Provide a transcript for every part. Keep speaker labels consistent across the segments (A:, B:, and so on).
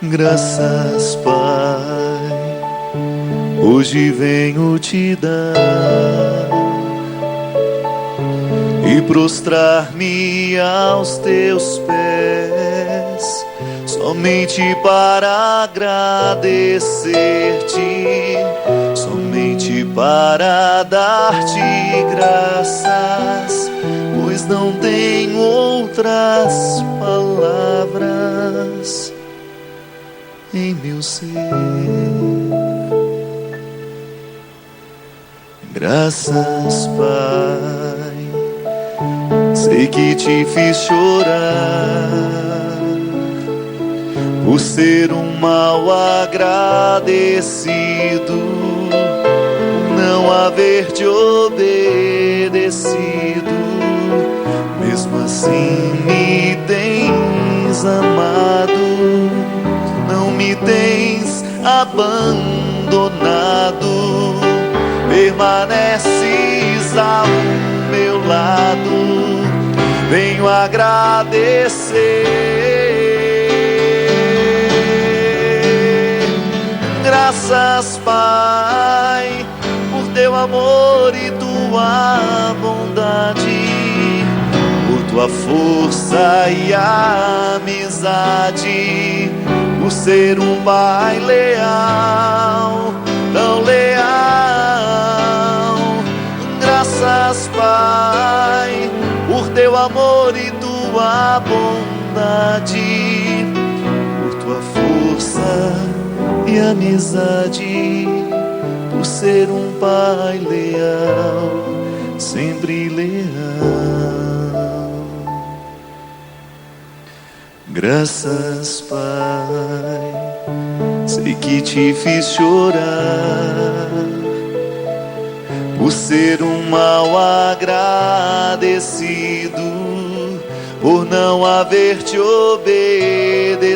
A: Graças, Pai, hoje venho te dar e prostrar-me aos teus pés, somente para agradecer-te, somente para dar-te graças, pois não tenho outras palavras em meu ser. Graças, Pai, sei que te fiz chorar por ser um mal agradecido, não haver te obedecido. Mesmo assim me tens amado, não me tens abandonado, permaneces ao meu lado. Venho agradecer. Graças, Pai, por teu amor e tua bondade, por tua força e amizade, por ser um Pai leal, tão leal. Graças, Pai, por teu amor e tua bondade, por tua força e amizade, por ser um Pai leal, sempre leal. Graças, Pai, sei que te fiz chorar por ser um mal agradecido, por não haver te obedecido.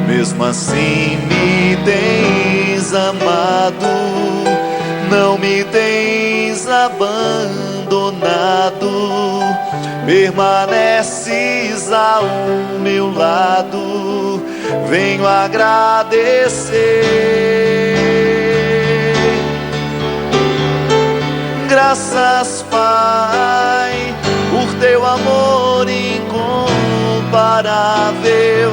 A: Mesmo assim me tens amado, não me tens abandonado, permaneces ao meu lado. Venho agradecer. Graças, Pai, por teu amor incomparável,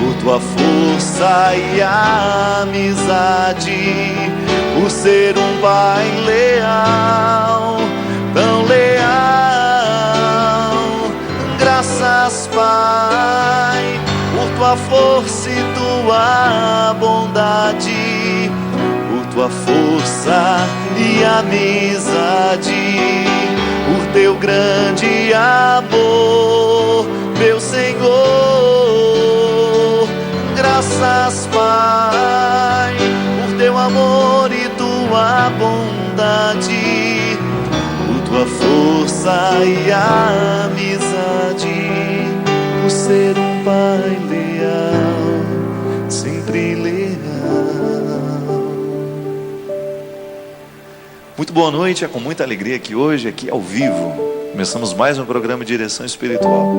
A: por tua força e amizade, por ser um Pai leal, tão leal. Graças, Pai, por tua força e tua bondade, por tua força e amizade, por teu grande amor, meu Senhor. Graças, Pai, por teu amor e tua bondade, por tua força e amizade, por ser um Pai leal, sempre leal. Muito boa noite, é com muita alegria que hoje, aqui ao vivo, começamos mais um programa de direção espiritual.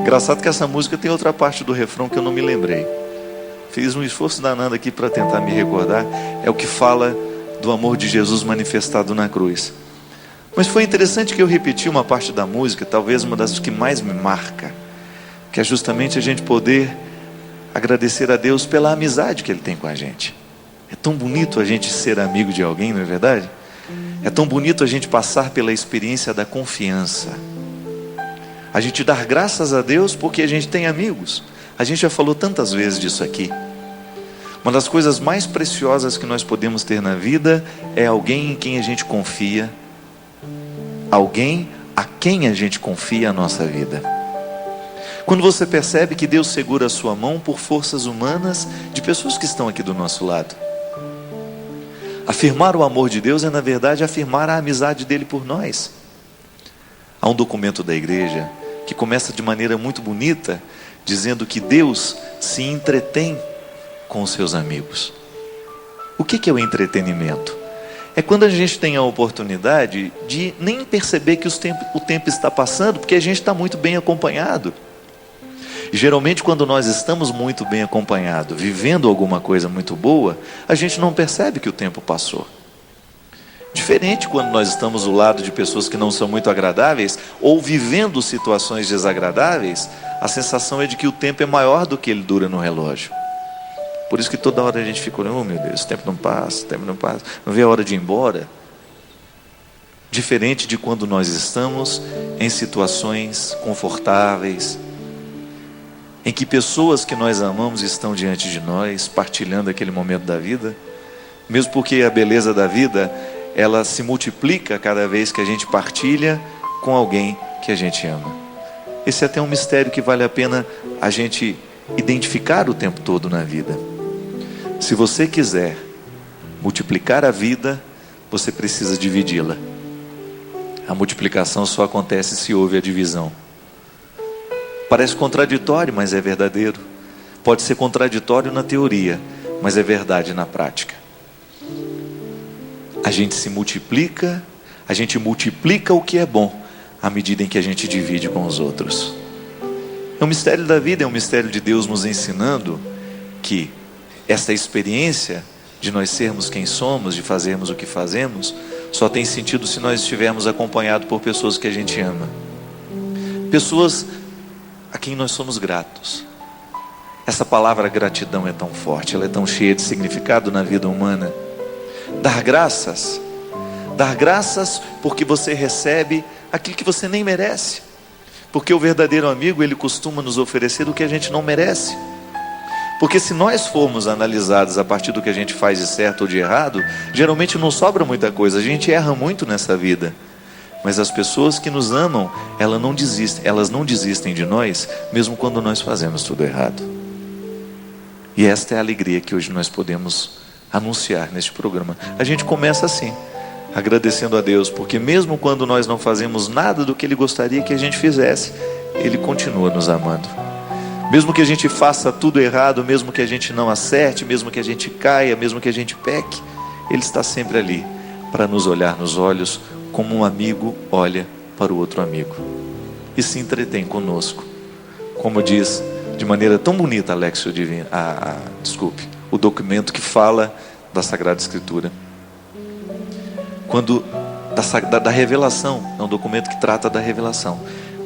A: Engraçado que essa música tem outra parte do refrão que eu não me lembrei. Fiz um esforço danado aqui para tentar me recordar. É o que fala do amor de Jesus manifestado na cruz. Mas foi interessante que eu repeti uma parte da música, talvez uma das que mais me marca, que é justamente a gente poder agradecer a Deus pela amizade que Ele tem com a gente. É tão bonito a gente ser amigo de alguém, não é verdade? É tão bonito a gente passar pela experiência da confiança. A gente dar graças a Deus porque a gente tem amigos. A gente já falou tantas vezes disso aqui. Uma das coisas mais preciosas que nós podemos ter na vida é alguém em quem a gente confia, alguém a quem a gente confia a nossa vida. Quando você percebe que Deus segura a sua mão por forças humanas de pessoas que estão aqui do nosso lado. Afirmar o amor de Deus é, na verdade, afirmar a amizade dele por nós. Há um documento da igreja que começa de maneira muito bonita, dizendo que Deus se entretém com os seus amigos. O que é o entretenimento? É quando a gente tem a oportunidade de nem perceber que o tempo está passando, porque a gente está muito bem acompanhado. E geralmente quando nós estamos muito bem acompanhados, vivendo alguma coisa muito boa, a gente não percebe que o tempo passou. Diferente quando nós estamos do lado de pessoas que não são muito agradáveis, ou vivendo situações desagradáveis, a sensação é de que o tempo é maior do que ele dura no relógio. Por isso que toda hora a gente fica olhando, oh meu Deus, o tempo não passa, o tempo não passa, não vê a hora de ir embora. Diferente de quando nós estamos em situações confortáveis, em que pessoas que nós amamos estão diante de nós, partilhando aquele momento da vida, mesmo porque a beleza da vida, ela se multiplica cada vez que a gente partilha com alguém que a gente ama. Esse é até um mistério que vale a pena a gente identificar o tempo todo na vida. Se você quiser multiplicar a vida, você precisa dividi-la. A multiplicação só acontece se houve a divisão. Parece contraditório, mas é verdadeiro. Pode ser contraditório na teoria, mas é verdade na prática. A gente se multiplica, a gente multiplica o que é bom, à medida em que a gente divide com os outros. É um mistério da vida, é um mistério de Deus nos ensinando que essa experiência de nós sermos quem somos, de fazermos o que fazemos, só tem sentido se nós estivermos acompanhados por pessoas que a gente ama. Pessoas a quem nós somos gratos. Essa palavra gratidão é tão forte, ela é tão cheia de significado na vida humana. Dar graças porque você recebe aquilo que você nem merece. Porque o verdadeiro amigo, ele costuma nos oferecer o que a gente não merece. Porque se nós formos analisados a partir do que a gente faz de certo ou de errado, geralmente não sobra muita coisa, a gente erra muito nessa vida. Mas as pessoas que nos amam, elas não desistem de nós, mesmo quando nós fazemos tudo errado. E esta é a alegria que hoje nós podemos anunciar neste programa. A gente começa assim, agradecendo a Deus, porque mesmo quando nós não fazemos nada do que Ele gostaria que a gente fizesse, Ele continua nos amando. Mesmo que a gente faça tudo errado, mesmo que a gente não acerte, mesmo que a gente caia, mesmo que a gente peque, Ele está sempre ali para nos olhar nos olhos, como um amigo olha para o outro amigo e se entretém conosco. Como diz de maneira tão bonita Alexio Divino, o documento que fala da Sagrada Escritura. Quando da revelação, é um documento que trata da revelação.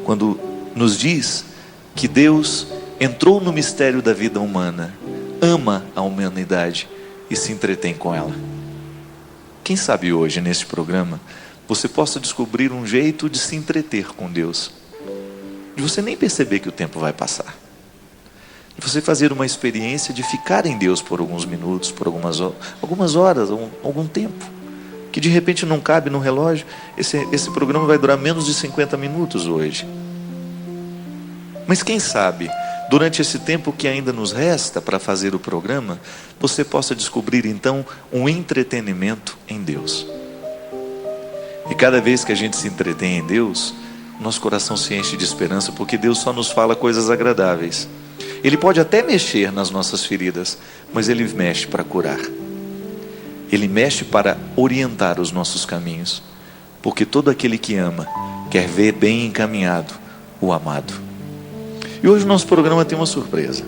A: Quando nos diz que Deus entrou no mistério da vida humana, ama a humanidade e se entretém com ela. Quem sabe hoje neste programa você possa descobrir um jeito de se entreter com Deus, de você nem perceber que o tempo vai passar, de você fazer uma experiência de ficar em Deus por alguns minutos, por algumas horas, algum tempo, que de repente não cabe no relógio. Esse programa vai durar menos de 50 minutos hoje. Mas quem sabe, durante esse tempo que ainda nos resta para fazer o programa, você possa descobrir então um entretenimento em Deus. E cada vez que a gente se entretém em Deus, nosso coração se enche de esperança, porque Deus só nos fala coisas agradáveis. Ele pode até mexer nas nossas feridas, mas Ele mexe para curar. Ele mexe para orientar os nossos caminhos, porque todo aquele que ama quer ver bem encaminhado o amado. E hoje o nosso programa tem uma surpresa.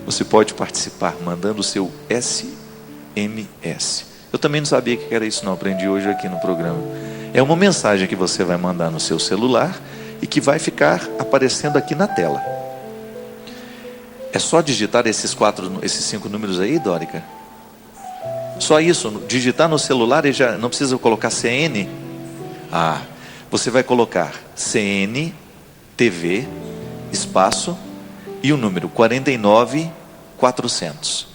A: Você pode participar mandando o seu SMS. Eu também não sabia que era isso, não. Aprendi hoje aqui no programa. É uma mensagem que você vai mandar no seu celular e que vai ficar aparecendo aqui na tela. É só digitar esses 5 números aí, Dórica? Só isso, digitar no celular e já não precisa colocar CN. Você vai colocar CN, TV, espaço e o número 49400.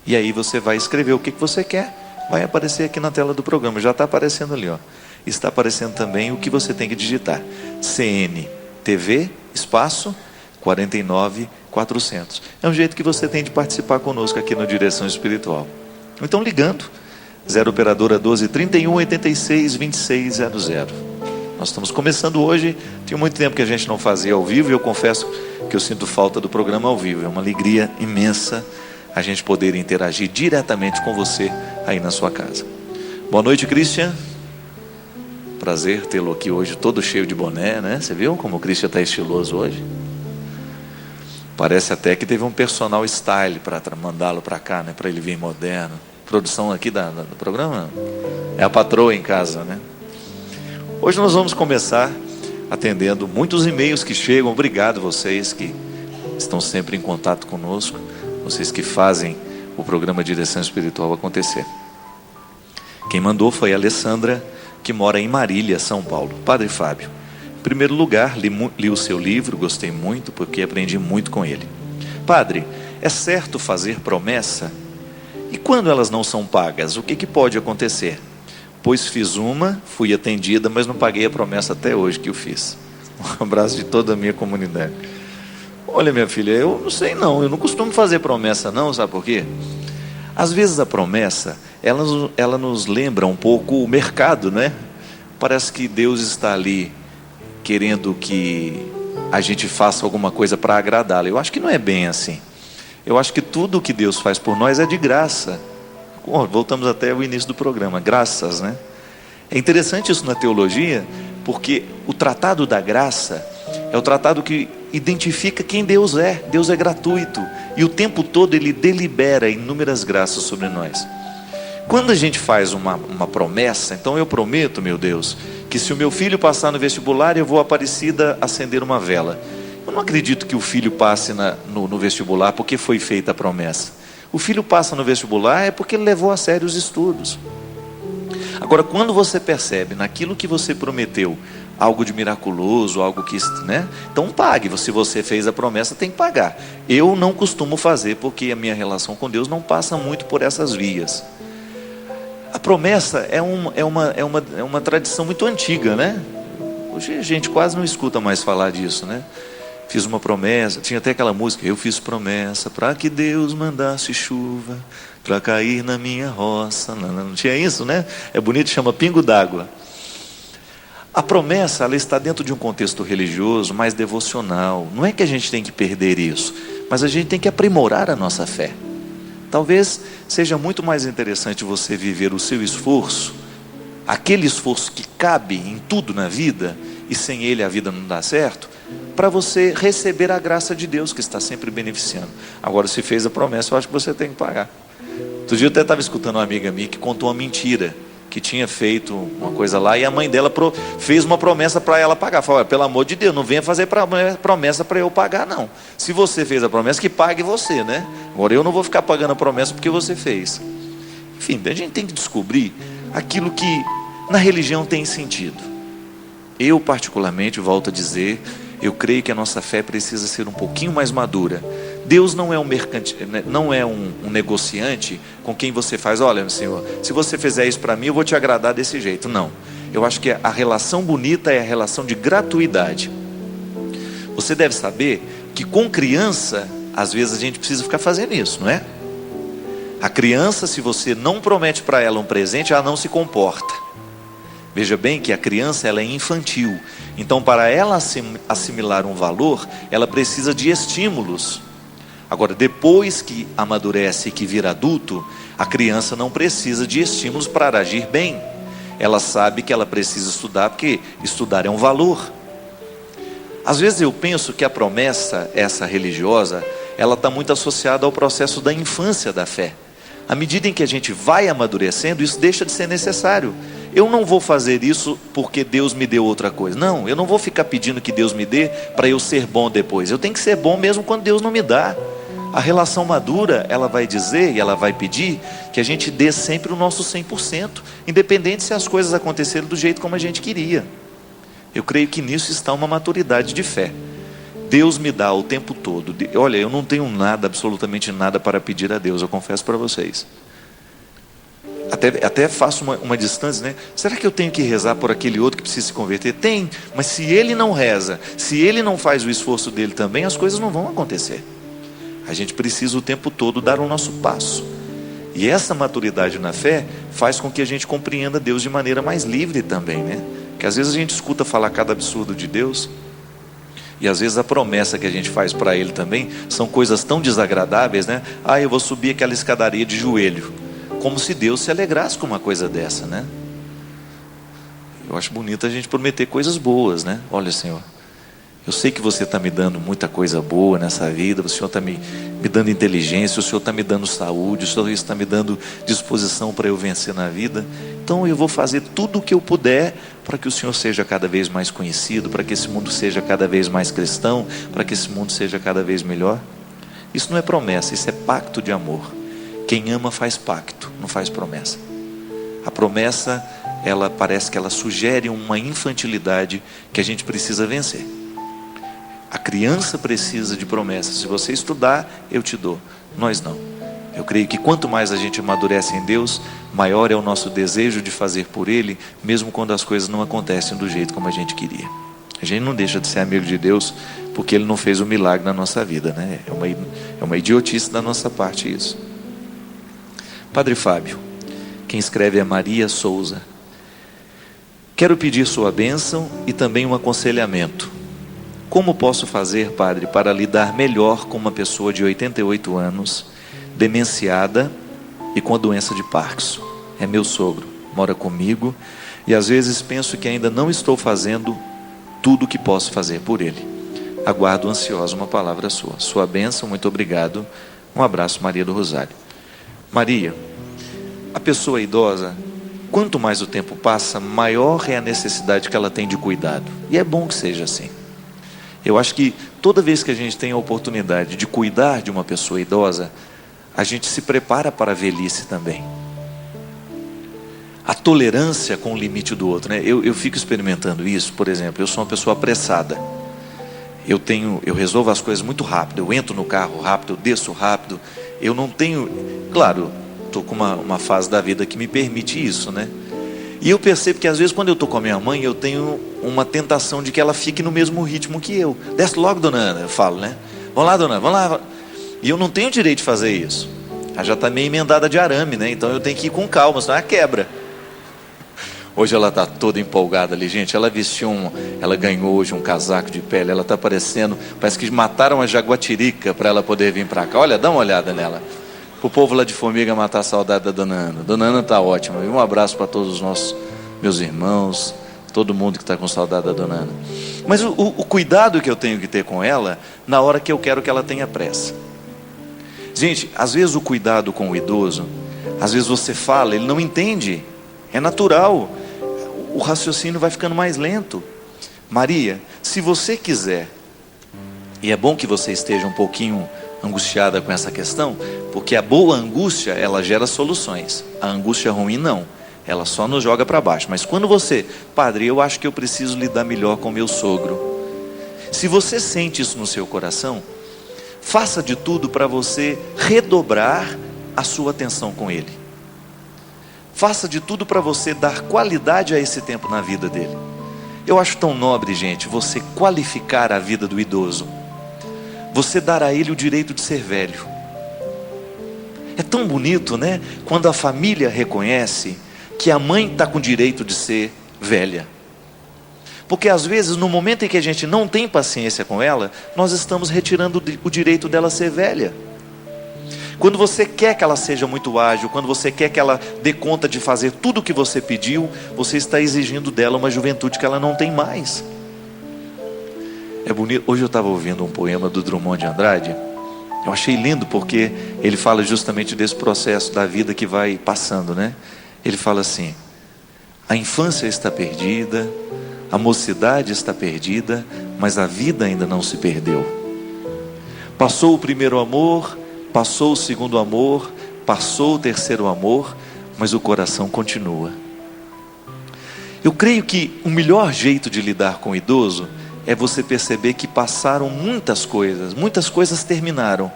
A: E aí você vai escrever o que você quer, vai aparecer aqui na tela do programa. Já está aparecendo ali, ó. Está aparecendo também o que você tem que digitar: CN, TV, espaço, 49400. É um jeito que você tem de participar conosco aqui no Direção Espiritual. Então ligando, 0 operadora 12 31 86 26 00. Nós estamos começando hoje. Tinha muito tempo que a gente não fazia ao vivo, e eu confesso que eu sinto falta do programa ao vivo. É uma alegria imensa a gente poder interagir diretamente com você aí na sua casa. Boa noite, Christian. Prazer tê-lo aqui hoje, todo cheio de boné, né? Você viu como o Christian está estiloso hoje? Parece até que teve um personal style para mandá-lo para cá, né? Para ele vir moderno. Produção aqui do programa é a patroa em casa, né? Hoje nós vamos começar atendendo muitos e-mails que chegam. Obrigado vocês que estão sempre em contato conosco, vocês que fazem o programa Direção Espiritual acontecer. Quem mandou foi a Alessandra, que mora em Marília, São Paulo. Padre Fábio, em primeiro lugar, li o seu livro, gostei muito, porque aprendi muito com ele. Padre, é certo fazer promessa? E quando elas não são pagas, o que pode acontecer? Pois fiz uma, fui atendida, mas não paguei a promessa até hoje que eu fiz. Um abraço de toda a minha comunidade. Olha, minha filha, eu não sei não, eu não costumo fazer promessa não, sabe por quê? Às vezes a promessa, ela nos lembra um pouco o mercado, né? Parece que Deus está ali querendo que a gente faça alguma coisa para agradá-lo. Eu acho que não é bem assim. Eu acho que tudo o que Deus faz por nós é de graça. Voltamos até o início do programa, graças, né? É interessante isso na teologia, porque o tratado da graça é o tratado que identifica quem Deus é. Deus é gratuito e o tempo todo Ele delibera inúmeras graças sobre nós. Quando a gente faz uma promessa, então eu prometo, meu Deus, que se o meu filho passar no vestibular, eu vou à Aparecida acender uma vela. Eu não acredito que o filho passe no vestibular porque foi feita a promessa. O filho passa no vestibular é porque ele levou a sério os estudos. Agora, quando você percebe naquilo que você prometeu algo de miraculoso, algo que, né? Então pague, se você fez a promessa tem que pagar. Eu não costumo fazer porque a minha relação com Deus não passa muito por essas vias. A promessa é uma tradição muito antiga, né? Hoje a gente quase não escuta mais falar disso, né? Fiz uma promessa, tinha até aquela música, eu fiz promessa para que Deus mandasse chuva para cair na minha roça. Não tinha isso, né? É bonito, chama pingo d'água. A promessa, ela está dentro de um contexto religioso, mais devocional. Não é que a gente tem que perder isso, mas a gente tem que aprimorar a nossa fé. Talvez seja muito mais interessante você viver o seu esforço, aquele esforço que cabe em tudo na vida, e sem ele a vida não dá certo, para você receber a graça de Deus que está sempre beneficiando. Agora, se fez a promessa, eu acho que você tem que pagar. Outro dia eu até estava escutando uma amiga minha que contou uma mentira, que tinha feito uma coisa lá, e a mãe dela fez uma promessa para ela pagar. Falou, olha, pelo amor de Deus, não venha fazer promessa para eu pagar não. Se você fez a promessa, que pague você, né? Agora eu não vou ficar pagando a promessa porque você fez. Enfim, a gente tem que descobrir aquilo que na religião tem sentido. Eu particularmente, volto a dizer, eu creio que a nossa fé precisa ser um pouquinho mais madura. Deus não é um negociante com quem você faz, olha, Senhor, se você fizer isso para mim, eu vou te agradar desse jeito. Não, eu acho que a relação bonita é a relação de gratuidade. Você deve saber que com criança, às vezes a gente precisa ficar fazendo isso, não é? A criança, se você não promete para ela um presente, ela não se comporta. Veja bem que a criança, ela é infantil. Então, para ela assimilar um valor, ela precisa de estímulos. Agora, depois que amadurece e que vira adulto, a criança não precisa de estímulos para agir bem. Ela sabe que ela precisa estudar, porque estudar é um valor. Às vezes eu penso que a promessa, essa religiosa, ela está muito associada ao processo da infância da fé. À medida em que a gente vai amadurecendo, isso deixa de ser necessário. Eu não vou fazer isso porque Deus me deu outra coisa. Não, eu não vou ficar pedindo que Deus me dê para eu ser bom depois. Eu tenho que ser bom mesmo quando Deus não me dá. A relação madura, ela vai dizer e ela vai pedir que a gente dê sempre o nosso 100%, independente se as coisas acontecerem do jeito como a gente queria. Eu creio que nisso está uma maturidade de fé. Deus me dá o tempo todo. Olha, eu não tenho nada, absolutamente nada para pedir a Deus, eu confesso para vocês. Até faço uma distância, né? Será que eu tenho que rezar por aquele outro que precisa se converter? Tem, mas se ele não reza, se ele não faz o esforço dele também, as coisas não vão acontecer. A gente precisa o tempo todo dar o nosso passo. E essa maturidade na fé faz com que a gente compreenda Deus de maneira mais livre também, né? Porque às vezes a gente escuta falar cada absurdo de Deus, e às vezes a promessa que a gente faz para Ele também são coisas tão desagradáveis, né? Ah, eu vou subir aquela escadaria de joelho. Como se Deus se alegrasse com uma coisa dessa, né? Eu acho bonito a gente prometer coisas boas, né? Olha, Senhor, Eu sei que você está me dando muita coisa boa nessa vida, o Senhor está me dando inteligência, o Senhor está me dando saúde, o Senhor está me dando disposição para eu vencer na vida. Então eu vou fazer tudo o que eu puder para que o Senhor seja cada vez mais conhecido, para que esse mundo seja cada vez mais cristão, para que esse mundo seja cada vez melhor. Isso não é promessa, isso é pacto de amor. Quem ama faz pacto, não faz promessa. A promessa, ela parece que ela sugere uma infantilidade que a gente precisa vencer. A criança precisa de promessas. Se você estudar, eu te dou. Nós não. Eu creio que quanto mais a gente amadurece em Deus, maior é o nosso desejo de fazer por Ele, mesmo quando as coisas não acontecem do jeito como a gente queria. A gente não deixa de ser amigo de Deus porque Ele não fez um milagre na nossa vida, né? É uma idiotice da nossa parte isso. Padre Fábio, quem escreve é Maria Souza. Quero pedir sua bênção e também um aconselhamento. Como posso fazer, padre, para lidar melhor com uma pessoa de 88 anos, demenciada e com a doença de Parkinson? É meu sogro, mora comigo e às vezes penso que ainda não estou fazendo tudo o que posso fazer por ele. Aguardo ansiosa uma palavra sua. Sua bênção, muito obrigado. Um abraço, Maria do Rosário. Maria, a pessoa idosa, quanto mais o tempo passa, maior é a necessidade que ela tem de cuidado. E é bom que seja assim. Eu acho que toda vez que a gente tem a oportunidade de cuidar de uma pessoa idosa, a gente se prepara para a velhice também. A tolerância com o limite do outro, né? Eu fico experimentando isso. Por exemplo, eu sou uma pessoa apressada. Eu resolvo as coisas muito rápido. Eu entro no carro rápido, eu desço rápido. Eu não tenho... Claro, estou com uma fase da vida que me permite isso, né? E eu percebo que às vezes quando eu estou com a minha mãe, eu tenho uma tentação de que ela fique no mesmo ritmo que eu. Desce logo, dona Ana, eu falo, né? Vamos lá, dona Ana, vamos lá. E eu não tenho direito de fazer isso. Ela já está meio emendada de arame, né? Então eu tenho que ir com calma, senão ela quebra. Hoje ela está toda empolgada ali, gente. Ela ela ganhou hoje um casaco de pele. Ela está parecendo, parece que mataram uma jaguatirica para ela poder vir para cá. Olha, dá uma olhada nela. Para o povo lá de Formiga matar a saudade da dona Ana. Dona Ana está ótima. E um abraço para todos os meus irmãos, todo mundo que está com saudade da dona Ana. Mas o cuidado que eu tenho que ter com ela, na hora que eu quero que ela tenha pressa. Gente, às vezes o cuidado com o idoso, às vezes você fala, ele não entende. É natural. O raciocínio vai ficando mais lento. Maria, se você quiser, e é bom que você esteja um pouquinho angustiada com essa questão, porque a boa angústia, ela gera soluções. A angústia ruim não, ela só nos joga para baixo. Mas quando você, padre, eu acho que eu preciso lidar melhor com meu sogro. Se você sente isso no seu coração, faça de tudo para você redobrar a sua atenção com ele. Faça de tudo para você dar qualidade a esse tempo na vida dele. Eu acho tão nobre, gente, você qualificar a vida do idoso. Você dar a ele o direito de ser velho. É tão bonito, né? Quando a família reconhece que a mãe está com o direito de ser velha. Porque às vezes, no momento em que a gente não tem paciência com ela, nós estamos retirando o direito dela ser velha. Quando você quer que ela seja muito ágil, quando você quer que ela dê conta de fazer tudo o que você pediu, você está exigindo dela uma juventude que ela não tem mais. É bonito. Hoje eu estava ouvindo um poema do Drummond de Andrade. Eu achei lindo porque ele fala justamente desse processo da vida que vai passando, né? Ele fala assim: a infância está perdida, a mocidade está perdida, mas a vida ainda não se perdeu. Passou o primeiro amor, passou o segundo amor, passou o terceiro amor, mas o coração continua. Eu creio que o melhor jeito de lidar com o idoso é você perceber que passaram muitas coisas terminaram,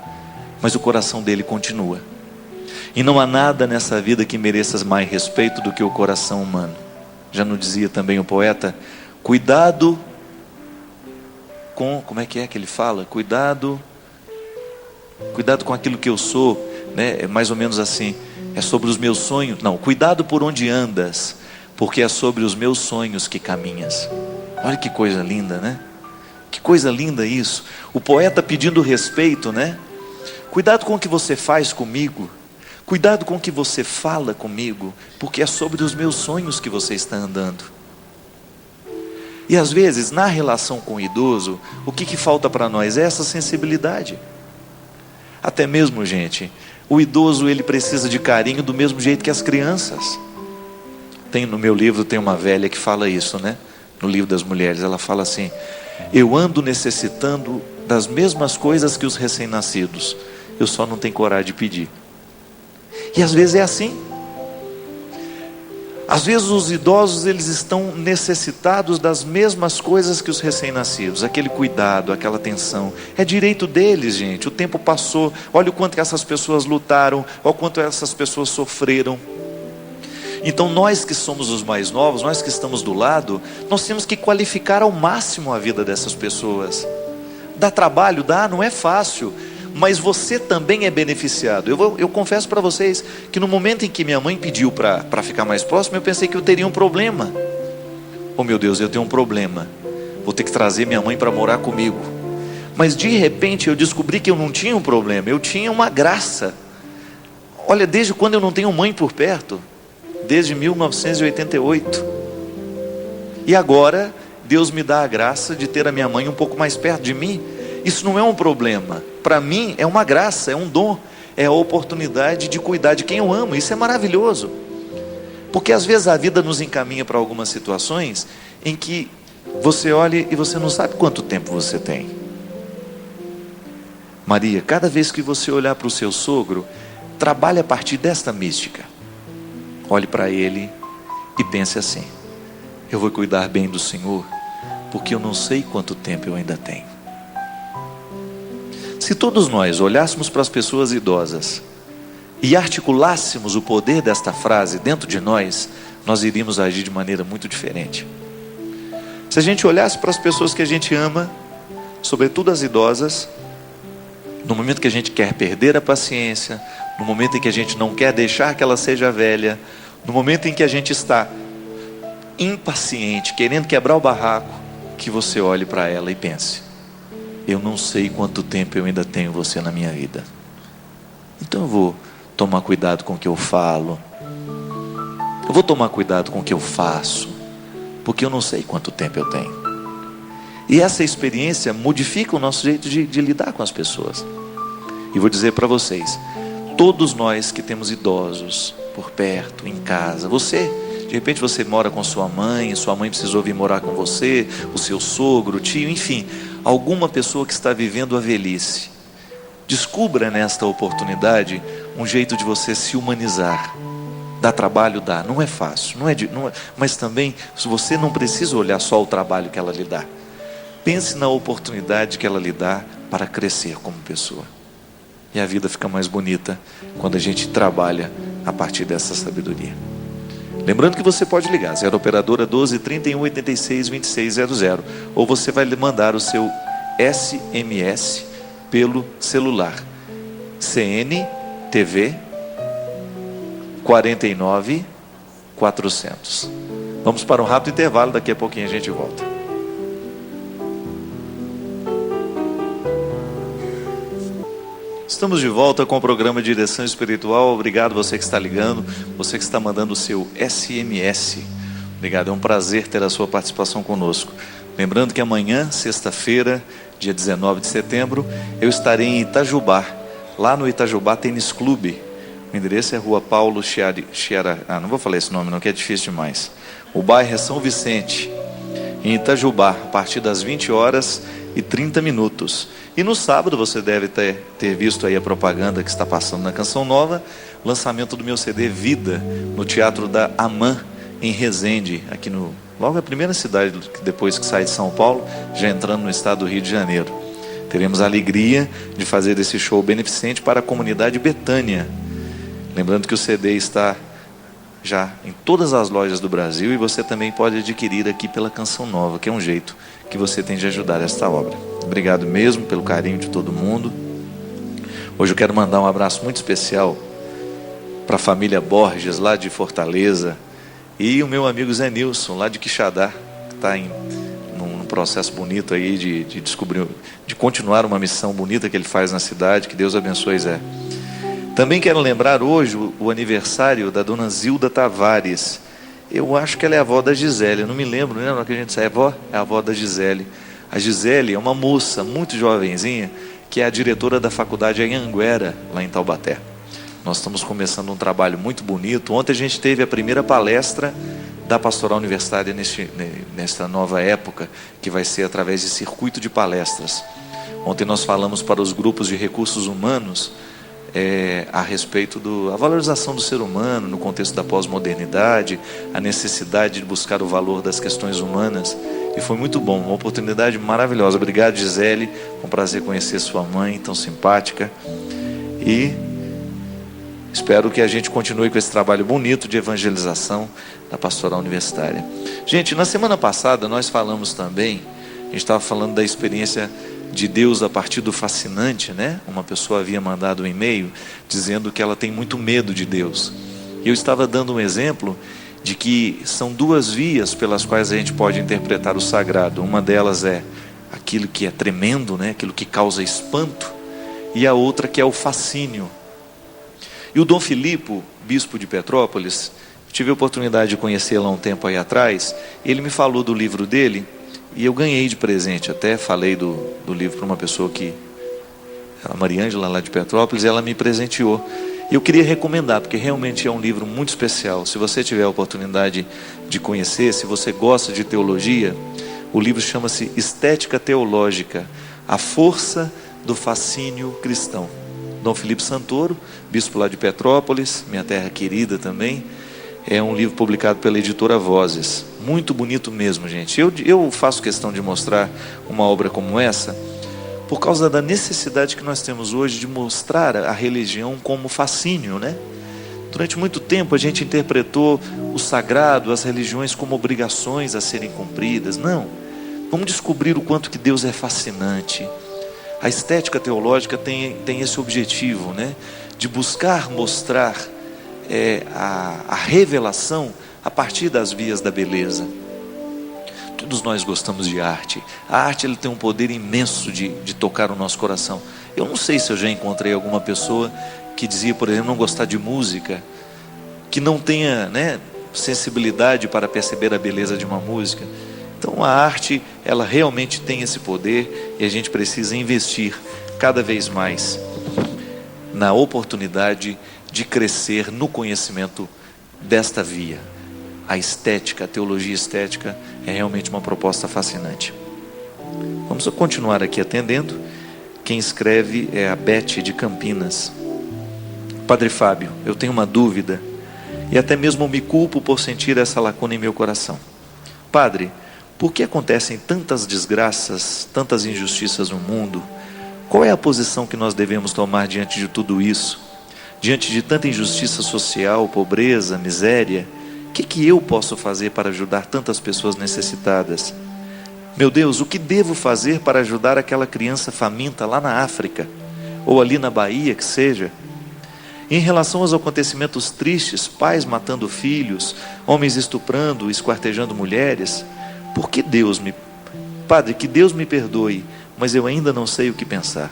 A: mas o coração dele continua. E não há nada nessa vida que mereça mais respeito do que o coração humano. Já não dizia também o poeta, cuidado com, como é que ele fala? Cuidado com aquilo que eu sou, né? É mais ou menos assim, é sobre os meus sonhos, não, cuidado por onde andas, porque é sobre os meus sonhos que caminhas. Olha que coisa linda, né? Que coisa linda isso. O poeta pedindo respeito, né? Cuidado com o que você faz comigo. Cuidado com o que você fala comigo, porque é sobre os meus sonhos que você está andando. E às vezes, na relação com o idoso, o que falta para nós é essa sensibilidade. Até mesmo, gente, o idoso ele precisa de carinho do mesmo jeito que as crianças. No meu livro tem uma velha que fala isso, né? No livro das mulheres, ela fala assim: eu ando necessitando das mesmas coisas que os recém-nascidos, eu só não tenho coragem de pedir. E às vezes é assim. Às vezes os idosos eles estão necessitados das mesmas coisas que os recém-nascidos, aquele cuidado, aquela atenção, é direito deles, gente. O tempo passou, olha o quanto que essas pessoas lutaram, olha o quanto essas pessoas sofreram. Então nós que somos os mais novos, nós que estamos do lado, nós temos que qualificar ao máximo a vida dessas pessoas. Dá trabalho? Dá, não é fácil, mas você também é beneficiado. Eu confesso para vocês que no momento em que minha mãe pediu para ficar mais próximo, eu pensei que eu teria um problema. Oh meu Deus, eu tenho um problema, vou ter que trazer minha mãe para morar comigo. Mas de repente eu descobri que eu não tinha um problema, eu tinha uma graça. Olha, desde quando eu não tenho mãe por perto? Desde 1988. E agora Deus me dá a graça de ter a minha mãe um pouco mais perto de mim. Isso não é um problema, para mim é uma graça, é um dom, é a oportunidade de cuidar de quem eu amo. Isso é maravilhoso, porque às vezes a vida nos encaminha para algumas situações em que você olha e você não sabe quanto tempo você tem. Maria, cada vez que você olhar para o seu sogro, trabalhe a partir desta mística. Olhe para ele e pense assim: eu vou cuidar bem do Senhor, porque eu não sei quanto tempo eu ainda tenho. Se todos nós olhássemos para as pessoas idosas e articulássemos o poder desta frase dentro de nós, nós iríamos agir de maneira muito diferente. Se a gente olhasse para as pessoas que a gente ama, sobretudo as idosas, no momento que a gente quer perder a paciência, no momento em que a gente não quer deixar que ela seja velha, no momento em que a gente está impaciente, querendo quebrar o barraco, que você olhe para ela e pense: eu não sei quanto tempo eu ainda tenho você na minha vida, então eu vou tomar cuidado com o que eu falo, eu vou tomar cuidado com o que eu faço, porque eu não sei quanto tempo eu tenho. E essa experiência modifica o nosso jeito de lidar com as pessoas. E vou dizer para vocês, todos nós que temos idosos por perto, em casa, você, de repente você mora com sua mãe precisou vir morar com você, o seu sogro, o tio, enfim, alguma pessoa que está vivendo a velhice, descubra nesta oportunidade um jeito de você se humanizar. Dá trabalho? Dá, não é fácil, mas também você não precisa olhar só o trabalho que ela lhe dá. Pense na oportunidade que ela lhe dá para crescer como pessoa. E a vida fica mais bonita quando a gente trabalha a partir dessa sabedoria. Lembrando que você pode ligar 0 operadora 12 31 86 2600, ou você vai mandar o seu SMS pelo celular. CNTV 49 400. Vamos para um rápido intervalo, daqui a pouquinho a gente volta. Estamos de volta com o programa Direção Espiritual. Obrigado você que está ligando, você que está mandando o seu SMS. Obrigado, é um prazer ter a sua participação conosco. Lembrando que amanhã, sexta-feira, dia 19 de setembro, eu estarei em Itajubá. Lá no Itajubá Tênis Clube. O endereço é Rua Paulo Chiara. Não vou falar esse nome não, que é difícil demais. O bairro é São Vicente, em Itajubá, a partir das 20h30. E no sábado você deve ter visto aí a propaganda que está passando na Canção Nova, lançamento do meu CD Vida, no Teatro da Amã, em Resende, aqui logo a primeira cidade depois que sai de São Paulo, já entrando no estado do Rio de Janeiro. Teremos a alegria de fazer esse show beneficente para a comunidade Betânia. Lembrando que o CD está já em todas as lojas do Brasil e você também pode adquirir aqui pela Canção Nova, que é um jeito que você tem de ajudar esta obra. Obrigado mesmo pelo carinho de todo mundo. Hoje eu quero mandar um abraço muito especial para a família Borges, lá de Fortaleza, e o meu amigo Zé Nilson, lá de Quixadá, que está num processo bonito aí de descobrir, de continuar uma missão bonita que ele faz na cidade. Que Deus abençoe, Zé. Também quero lembrar hoje o aniversário da dona Zilda Tavares, Eu acho que ela é a avó da Gisele, eu não me lembro, né? Não que a gente sabe, é a avó da Gisele. A Gisele é uma moça muito jovenzinha, que é a diretora da faculdade Anhanguera, lá em Taubaté. Nós estamos começando um trabalho muito bonito. Ontem a gente teve a primeira palestra da Pastoral Universitária nesta nova época, que vai ser através de circuito de palestras. Ontem nós falamos para os grupos de recursos humanos a respeito da valorização do ser humano no contexto da pós-modernidade, a necessidade de buscar o valor das questões humanas. E foi muito bom, uma oportunidade maravilhosa. Obrigado, Gisele, foi um prazer conhecer sua mãe, tão simpática. E espero que a gente continue com esse trabalho bonito de evangelização da Pastoral Universitária. Gente, na semana passada nós falamos também, a gente estava falando da experiência de Deus a partir do fascinante, né? Uma pessoa havia mandado um e-mail dizendo que ela tem muito medo de Deus. E eu estava dando um exemplo de que são duas vias pelas quais a gente pode interpretar o sagrado. Uma delas é aquilo que é tremendo, né? Aquilo que causa espanto, e a outra que é o fascínio. E o Dom Filipo, bispo de Petrópolis, tive a oportunidade de conhecê-lo há um tempo aí atrás. Ele me falou do livro dele e eu ganhei de presente. Até falei do livro para uma pessoa que, a Mariângela lá de Petrópolis, ela me presenteou. E eu queria recomendar, porque realmente é um livro muito especial. Se você tiver a oportunidade de conhecer, se você gosta de teologia, o livro chama-se Estética Teológica, a força do fascínio cristão. Dom Filipe Santoro, bispo lá de Petrópolis, minha terra querida também. É um livro publicado pela editora Vozes. Muito bonito mesmo, gente. Eu faço questão de mostrar uma obra como essa por causa da necessidade que nós temos hoje de mostrar a religião como fascínio, né? Durante muito tempo a gente interpretou o sagrado, as religiões como obrigações a serem cumpridas. Não, vamos descobrir o quanto que Deus é fascinante. A estética teológica tem esse objetivo, né? De buscar mostrar a revelação a partir das vias da beleza. Todos nós gostamos de arte. A arte ela tem um poder imenso de tocar o nosso coração. Eu não sei se eu já encontrei alguma pessoa que dizia, por exemplo, não gostar de música, que não tenha, né, sensibilidade para perceber a beleza de uma música. Então a arte, ela realmente tem esse poder, e a gente precisa investir cada vez mais na oportunidade de crescer no conhecimento desta via. A estética, a teologia estética é realmente uma proposta fascinante. Vamos continuar aqui atendendo. Quem escreve é a Beth de Campinas. Padre Fábio, eu tenho uma dúvida e até mesmo me culpo por sentir essa lacuna em meu coração. Padre, por que acontecem tantas desgraças, tantas injustiças no mundo? Qual é a posição que nós devemos tomar diante de tudo isso? Diante de tanta injustiça social, pobreza, miséria, o que eu posso fazer para ajudar tantas pessoas necessitadas? Meu Deus, o que devo fazer para ajudar aquela criança faminta lá na África? Ou ali na Bahia, que seja? Em relação aos acontecimentos tristes, pais matando filhos, homens estuprando, esquartejando mulheres, por que Padre, que Deus me perdoe, mas eu ainda não sei o que pensar.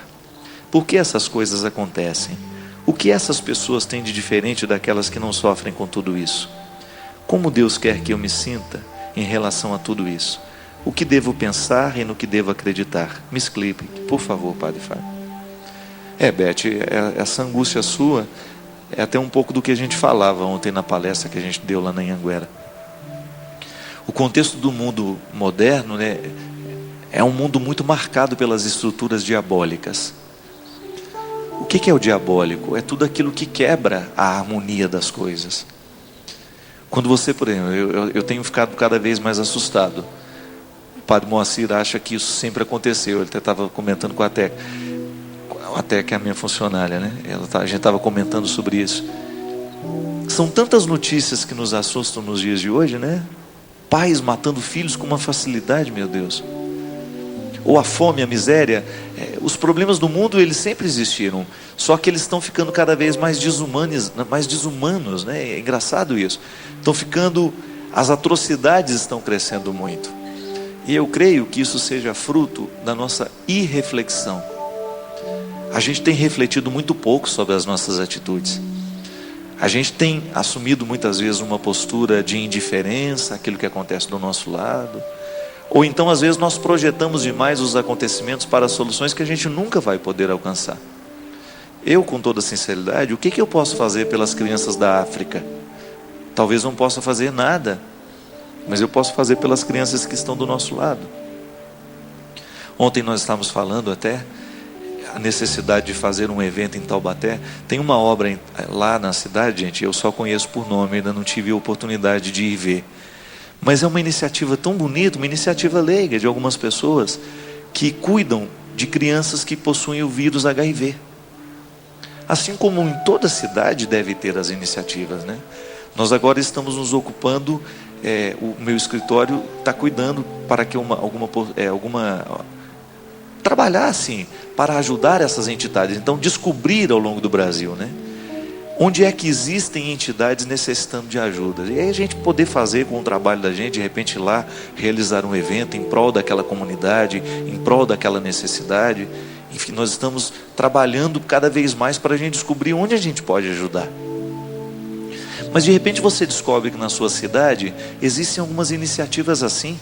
A: Por que essas coisas acontecem? O que essas pessoas têm de diferente daquelas que não sofrem com tudo isso? Como Deus quer que eu me sinta em relação a tudo isso? O que devo pensar e no que devo acreditar? Me explique, por favor, Padre Fábio. Beth, essa angústia sua é até um pouco do que a gente falava ontem na palestra que a gente deu lá na Anhanguera. O contexto do mundo moderno, né, é um mundo muito marcado pelas estruturas diabólicas. O que é o diabólico? É tudo aquilo que quebra a harmonia das coisas. Quando você, por exemplo, eu tenho ficado cada vez mais assustado. O Padre Moacir acha que isso sempre aconteceu. Ele até estava comentando com a Teca. A Teca é a minha funcionária, né? A gente estava comentando sobre isso. São tantas notícias que nos assustam nos dias de hoje, né? Pais matando filhos com uma facilidade, meu Deus. Ou a fome, a miséria. Os problemas do mundo, eles sempre existiram. Só que eles estão ficando cada vez mais desumanos, né? É engraçado isso. As atrocidades estão crescendo muito. E eu creio que isso seja fruto da nossa irreflexão. A gente tem refletido muito pouco sobre as nossas atitudes. A gente tem assumido muitas vezes uma postura de indiferença àquilo que acontece do nosso lado. Ou então às vezes nós projetamos demais os acontecimentos para soluções que a gente nunca vai poder alcançar. Eu, com toda sinceridade, o que eu posso fazer pelas crianças da África? Talvez não possa fazer nada, mas eu posso fazer pelas crianças que estão do nosso lado. Ontem nós estávamos falando até a necessidade de fazer um evento em Taubaté. Tem uma obra lá na cidade, gente, eu só conheço por nome, ainda não tive a oportunidade de ir ver. Mas é uma iniciativa tão bonita, uma iniciativa leiga de algumas pessoas que cuidam de crianças que possuem o vírus HIV. Assim como em toda cidade deve ter as iniciativas, né? Nós agora estamos nos ocupando, o meu escritório está cuidando para que trabalhar assim, para ajudar essas entidades. Então descobrir ao longo do Brasil, né? Onde é que existem entidades necessitando de ajuda. E aí a gente poder fazer com o trabalho da gente, de repente ir lá, realizar um evento em prol daquela comunidade, em prol daquela necessidade. Enfim, nós estamos trabalhando cada vez mais para a gente descobrir onde a gente pode ajudar. Mas de repente você descobre que na sua cidade existem algumas iniciativas assim.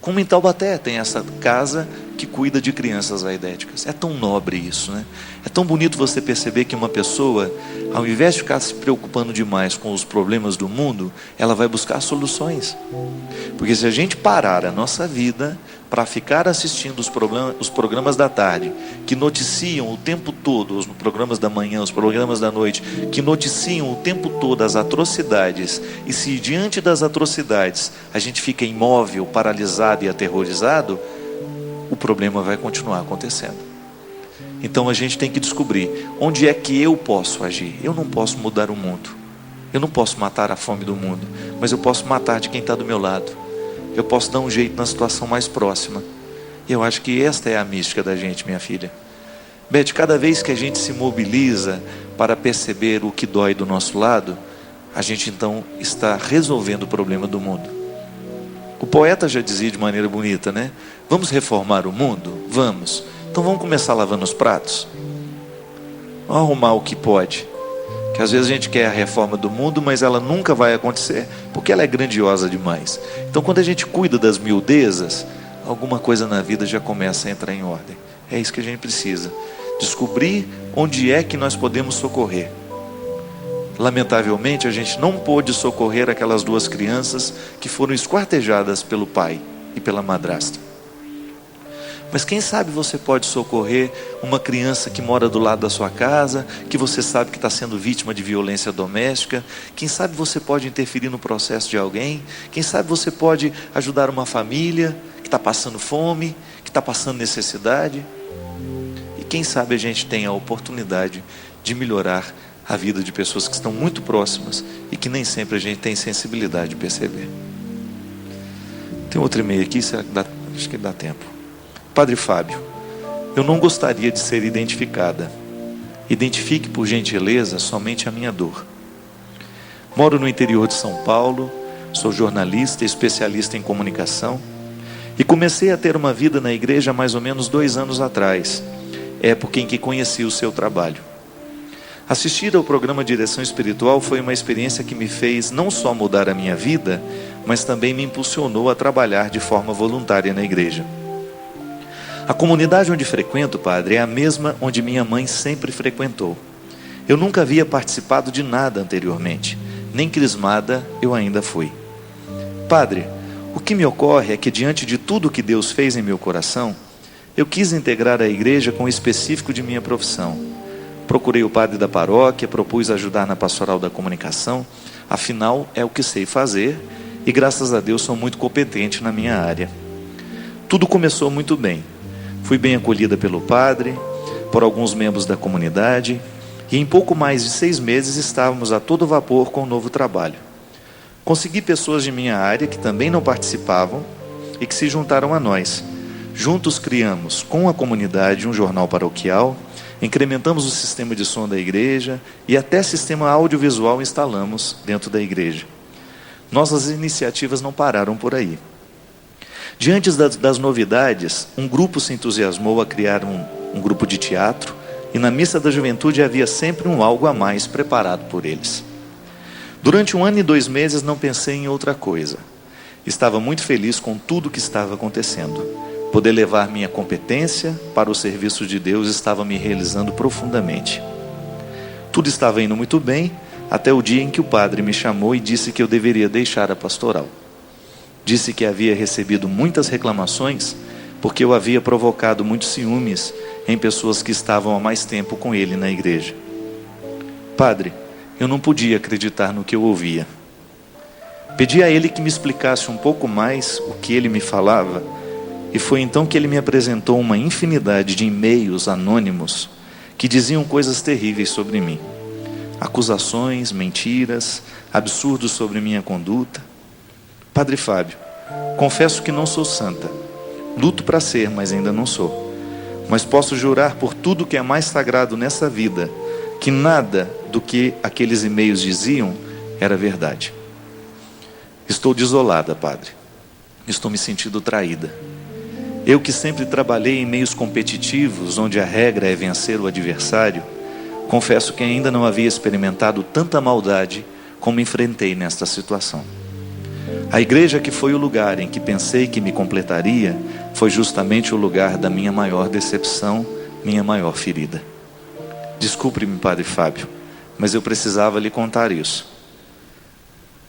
A: Como em Taubaté tem essa casa que cuida de crianças aidéticas. É tão nobre isso, né? É tão bonito você perceber que uma pessoa, ao invés de ficar se preocupando demais com os problemas do mundo, ela vai buscar soluções. Porque se a gente parar a nossa vida para ficar assistindo os programas da tarde, que noticiam o tempo todo, os programas da manhã, os programas da noite, que noticiam o tempo todo as atrocidades, e se diante das atrocidades a gente fica imóvel, paralisado e aterrorizado, o problema vai continuar acontecendo. Então a gente tem que descobrir onde é que eu posso agir. Eu não posso mudar o mundo, eu não posso matar a fome do mundo, mas eu posso matar de quem está do meu lado. Eu posso dar um jeito na situação mais próxima. E eu acho que esta é a mística da gente, minha filha. Beth, cada vez que a gente se mobiliza para perceber o que dói do nosso lado, a gente então está resolvendo o problema do mundo. O poeta já dizia de maneira bonita, né? Vamos reformar o mundo? Vamos. Então vamos começar lavando os pratos. Vamos arrumar o que pode. Que às vezes a gente quer a reforma do mundo, mas ela nunca vai acontecer, porque ela é grandiosa demais. Então quando a gente cuida das miudezas, alguma coisa na vida já começa a entrar em ordem. É isso que a gente precisa. Descobrir onde é que nós podemos socorrer. Lamentavelmente a gente não pôde socorrer aquelas duas crianças que foram esquartejadas pelo pai e pela madrasta. Mas quem sabe você pode socorrer uma criança que mora do lado da sua casa, que você sabe que está sendo vítima de violência doméstica. Quem sabe você pode interferir no processo de alguém. Quem sabe você pode ajudar uma família que está passando fome, que está passando necessidade. E quem sabe a gente tem a oportunidade de melhorar a vida de pessoas que estão muito próximas e que nem sempre a gente tem sensibilidade de perceber. Tem outro e-mail aqui, acho que dá tempo. Padre Fábio, eu não gostaria de ser identificada. Identifique por gentileza somente a minha dor. Moro no interior de São Paulo, sou jornalista, especialista em comunicação e comecei a ter uma vida na igreja há mais ou menos 2 anos atrás, época em que conheci o seu trabalho. Assistir ao programa Direção Espiritual foi uma experiência que me fez não só mudar a minha vida, mas também me impulsionou a trabalhar de forma voluntária na igreja. A comunidade onde frequento, padre, é a mesma onde minha mãe sempre frequentou. Eu nunca havia participado de nada anteriormente, nem crismada eu ainda fui. Padre, o que me ocorre é que diante de tudo que Deus fez em meu coração, eu quis integrar a igreja com o específico de minha profissão. Procurei o padre da paróquia, propus ajudar na pastoral da comunicação, afinal é o que sei fazer e graças a Deus sou muito competente na minha área. Tudo começou muito bem. Fui bem acolhida pelo padre, por alguns membros da comunidade, e em pouco mais de 6 meses estávamos a todo vapor com o novo trabalho. Consegui pessoas de minha área que também não participavam e que se juntaram a nós. Juntos criamos, com a comunidade, um jornal paroquial, incrementamos o sistema de som da igreja e até sistema audiovisual instalamos dentro da igreja. Nossas iniciativas não pararam por aí. Diante das novidades, um grupo se entusiasmou a criar um grupo de teatro e na missa da juventude havia sempre um algo a mais preparado por eles. Durante 1 ano e 2 meses não pensei em outra coisa. Estava muito feliz com tudo que estava acontecendo. Poder levar minha competência para o serviço de Deus estava me realizando profundamente. Tudo estava indo muito bem, até o dia em que o padre me chamou e disse que eu deveria deixar a pastoral. Disse que havia recebido muitas reclamações, porque eu havia provocado muitos ciúmes em pessoas que estavam há mais tempo com ele na igreja. Padre, eu não podia acreditar no que eu ouvia. Pedi a ele que me explicasse um pouco mais o que ele me falava, e foi então que ele me apresentou uma infinidade de e-mails anônimos que diziam coisas terríveis sobre mim. Acusações, mentiras, absurdos sobre minha conduta. Padre Fábio, confesso que não sou santa. Luto para ser, mas ainda não sou. Mas posso jurar por tudo que é mais sagrado nessa vida, que nada do que aqueles e-mails diziam era verdade. Estou desolada, padre. Estou me sentindo traída. Eu que sempre trabalhei em meios competitivos, onde a regra é vencer o adversário, confesso que ainda não havia experimentado tanta maldade como enfrentei nesta situação. A igreja, que foi o lugar em que pensei que me completaria, foi justamente o lugar da minha maior decepção, minha maior ferida. Desculpe-me, padre Fábio, mas eu precisava lhe contar isso.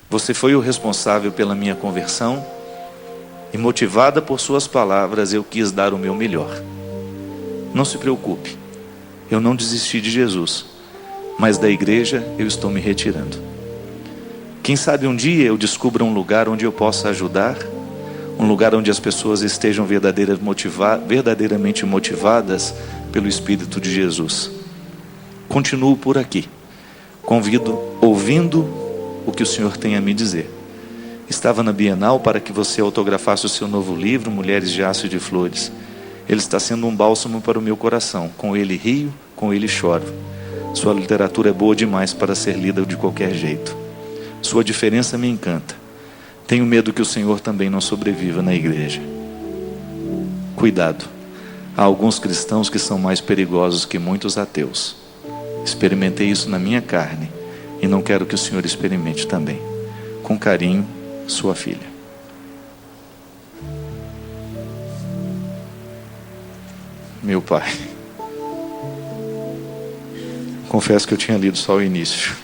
A: Você foi o responsável pela minha conversão, e motivada por suas palavras, eu quis dar o meu melhor. Não se preocupe, eu não desisti de Jesus, mas da igreja eu estou me retirando. Quem sabe um dia eu descubra um lugar onde eu possa ajudar, um lugar onde as pessoas estejam verdadeiramente motivadas pelo Espírito de Jesus. Continuo por aqui, ouvindo o que o Senhor tem a me dizer. Estava na Bienal para que você autografasse o seu novo livro, Mulheres de Aço e de Flores. Ele está sendo um bálsamo para o meu coração. Com ele rio, com ele choro. Sua literatura é boa demais para ser lida de qualquer jeito. Sua diferença me encanta. Tenho medo que o Senhor também não sobreviva na igreja. Cuidado. Há alguns cristãos que são mais perigosos que muitos ateus. Experimentei isso na minha carne e não quero que o Senhor experimente também. Com carinho, sua filha. Meu pai. Confesso que eu tinha lido só o início.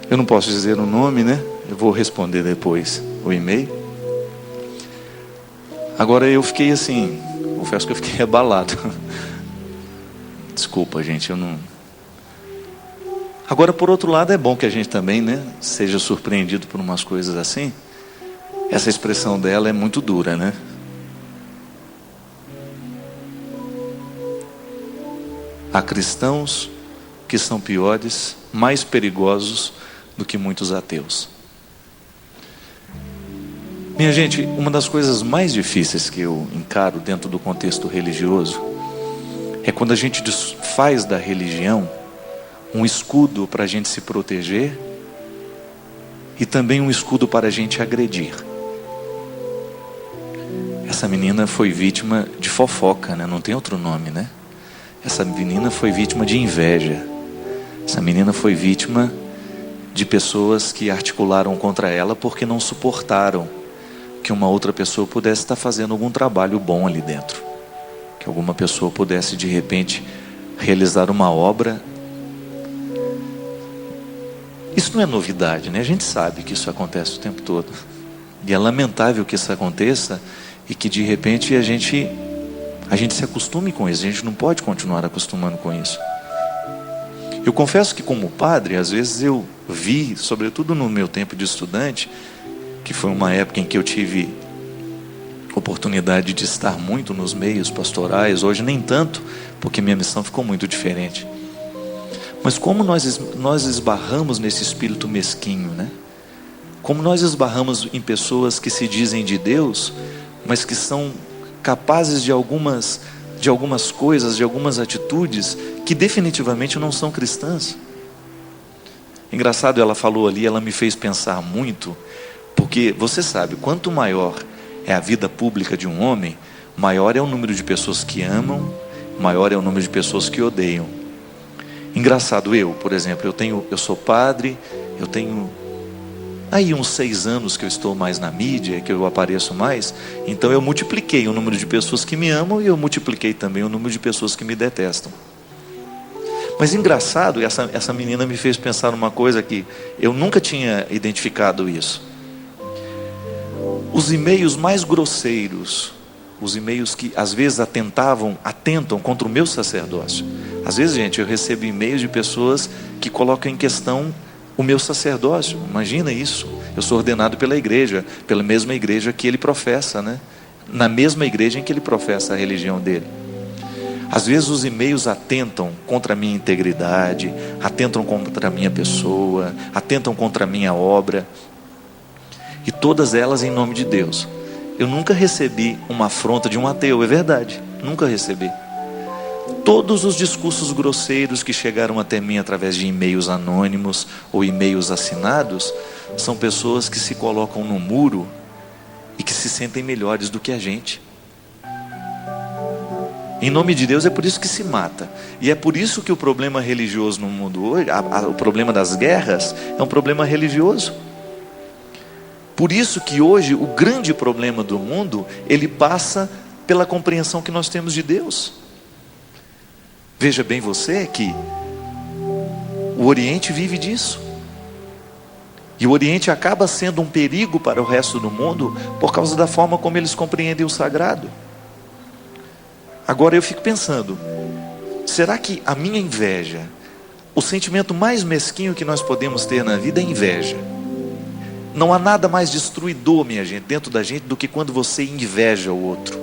A: Eu não posso dizer o nome, né? Eu vou responder depois o e-mail. Agora eu fiquei assim, confesso que eu fiquei abalado. Desculpa, gente, eu não... Agora, por outro lado, é bom que a gente também, né, seja surpreendido por umas coisas assim. Essa expressão dela é muito dura, né? Há cristãos que são piores, mais perigosos do que muitos ateus. Minha gente, uma das coisas mais difíceis que eu encaro dentro do contexto religioso é quando a gente faz da religião um escudo para a gente se proteger e também um escudo para a gente agredir. Essa menina foi vítima de fofoca, né? Não tem outro nome, né? Essa menina foi vítima de inveja. Essa menina foi vítima de pessoas que articularam contra ela porque não suportaram que uma outra pessoa pudesse estar fazendo algum trabalho bom ali dentro. Que alguma pessoa pudesse de repente realizar uma obra. Isso não é novidade, né? A gente sabe que isso acontece o tempo todo. E é lamentável que isso aconteça e que de repente a gente se acostume com isso. A gente não pode continuar acostumando com isso. Eu confesso que como padre, às vezes eu vi, sobretudo no meu tempo de estudante, que foi uma época em que eu tive oportunidade de estar muito nos meios pastorais, hoje nem tanto, porque minha missão ficou muito diferente. Mas como nós esbarramos nesse espírito mesquinho, né? Como nós esbarramos em pessoas que se dizem de Deus, mas que são capazes de algumas coisas, de algumas atitudes que definitivamente não são cristãs. Engraçado, ela falou ali, ela me fez pensar muito, porque você sabe, quanto maior é a vida pública de um homem, maior é o número de pessoas que amam, maior é o número de pessoas que odeiam. Engraçado, por exemplo, eu sou padre, eu tenho aí uns 6 anos que eu estou mais na mídia, que eu apareço mais, então eu multipliquei o número de pessoas que me amam e eu multipliquei também o número de pessoas que me detestam. Mas engraçado, essa menina me fez pensar numa coisa que eu nunca tinha identificado isso. Os e-mails mais grosseiros, os e-mails que às vezes atentam contra o meu sacerdócio. Às vezes, gente, eu recebo e-mails de pessoas que colocam em questão o meu sacerdócio. Imagina isso. Eu sou ordenado pela igreja, pela mesma igreja que ele professa, né? Na mesma igreja em que ele professa a religião dele. Às vezes os e-mails atentam contra a minha integridade, atentam contra a minha pessoa, atentam contra a minha obra. E todas elas em nome de Deus. Eu nunca recebi uma afronta de um ateu, é verdade. Nunca recebi. Todos os discursos grosseiros que chegaram até mim através de e-mails anônimos ou e-mails assinados, são pessoas que se colocam no muro e que se sentem melhores do que a gente. Em nome de Deus, é por isso que se mata. E é por isso que o problema religioso no mundo hoje, o problema das guerras, é um problema religioso. Por isso que hoje o grande problema do mundo, ele passa pela compreensão que nós temos de Deus. Veja bem você que o Oriente vive disso. E o Oriente acaba sendo um perigo para o resto do mundo por causa da forma como eles compreendem o sagrado. Agora eu fico pensando, será que a minha inveja, o sentimento mais mesquinho que nós podemos ter na vida é inveja? Não há nada mais destruidor, minha gente, dentro da gente do que quando você inveja o outro.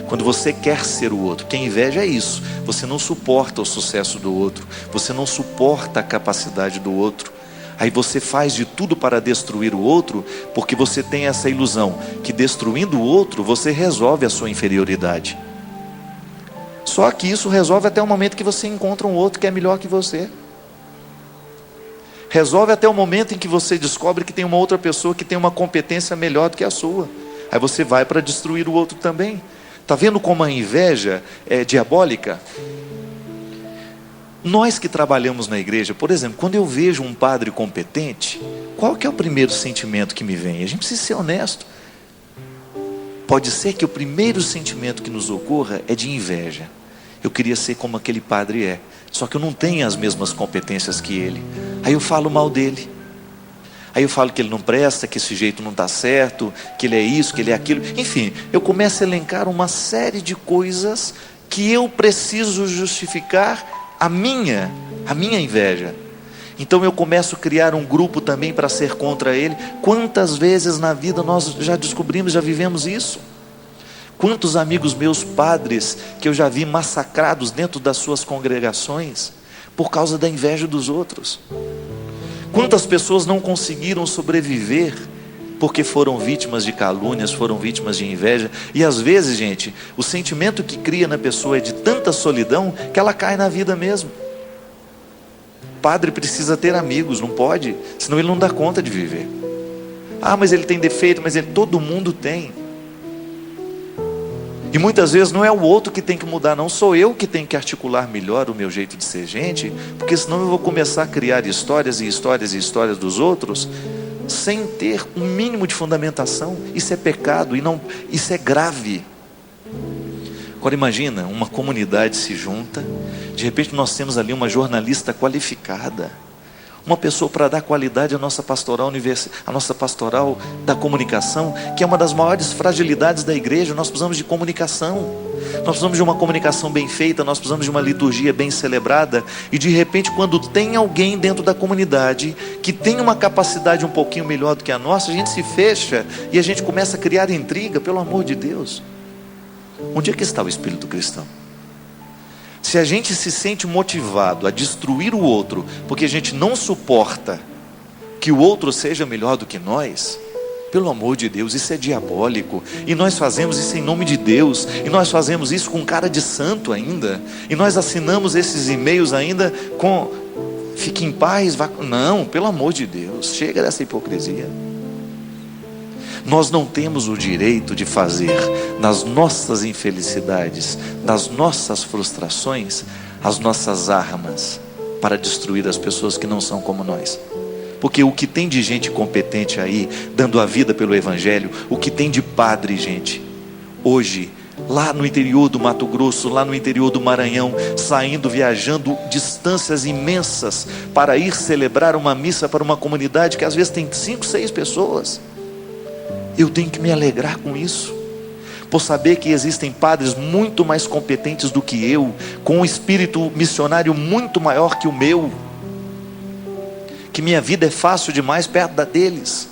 A: Quando você quer ser o outro. Quem inveja é isso. Você não suporta o sucesso do outro. Você não suporta a capacidade do outro. Aí você faz de tudo para destruir o outro, porque você tem essa ilusão que destruindo o outro, você resolve a sua inferioridade. Só que isso resolve até o momento que você encontra um outro que é melhor que você. Resolve até o momento em que você descobre que tem uma outra pessoa que tem uma competência melhor do que a sua. Aí você vai para destruir o outro também. Está vendo como a inveja é diabólica? Nós que trabalhamos na igreja, por exemplo, quando eu vejo um padre competente, qual que é o primeiro sentimento que me vem? A gente precisa ser honesto. Pode ser que o primeiro sentimento que nos ocorra é de inveja. Eu queria ser como aquele padre é, só que eu não tenho as mesmas competências que ele. Aí eu falo mal dele. Aí eu falo que ele não presta, que esse jeito não está certo, que ele é isso, que ele é aquilo. Enfim, eu começo a elencar uma série de coisas que eu preciso justificar a minha inveja. Então eu começo a criar um grupo também para ser contra ele. Quantas vezes na vida nós já descobrimos, já vivemos isso? Quantos amigos meus padres que eu já vi massacrados dentro das suas congregações por causa da inveja dos outros? Quantas pessoas não conseguiram sobreviver porque foram vítimas de calúnias, foram vítimas de inveja? E às vezes, gente, o sentimento que cria na pessoa é de tanta solidão que ela cai na vida mesmo. Padre precisa ter amigos, não pode, senão ele não dá conta de viver. Ah, mas ele tem defeito, mas todo mundo tem. E muitas vezes não é o outro que tem que mudar, não, sou eu que tenho que articular melhor o meu jeito de ser gente, porque senão eu vou começar a criar histórias e histórias e histórias dos outros, sem ter um mínimo de fundamentação. Isso é pecado, isso é grave. Agora imagina, uma comunidade se junta, de repente nós temos ali uma jornalista qualificada, uma pessoa para dar qualidade à nossa pastoral da comunicação, que é uma das maiores fragilidades da igreja. Nós precisamos de comunicação, nós precisamos de uma comunicação bem feita, nós precisamos de uma liturgia bem celebrada. E de repente, quando tem alguém dentro da comunidade que tem uma capacidade um pouquinho melhor do que a nossa, a gente se fecha e a gente começa a criar intriga. Pelo amor de Deus, onde é que está o espírito cristão? Se a gente se sente motivado a destruir o outro, porque a gente não suporta que o outro seja melhor do que nós, pelo amor de Deus, isso é diabólico. E nós fazemos isso em nome de Deus, e nós fazemos isso com cara de santo ainda, e nós assinamos esses e-mails ainda com fique em paz, vá. Não, pelo amor de Deus, chega dessa hipocrisia. Nós não temos o direito de fazer nas nossas infelicidades, nas nossas frustrações, as nossas armas para destruir as pessoas que não são como nós. Porque o que tem de gente competente aí, dando a vida pelo Evangelho, o que tem de padre, gente, hoje, lá no interior do Mato Grosso, lá no interior do Maranhão, saindo, viajando distâncias imensas para ir celebrar uma missa para uma comunidade que às vezes tem 5, 6 pessoas. Eu tenho que me alegrar com isso, por saber que existem padres muito mais competentes do que eu, com um espírito missionário muito maior que o meu, que minha vida é fácil demais perto da deles.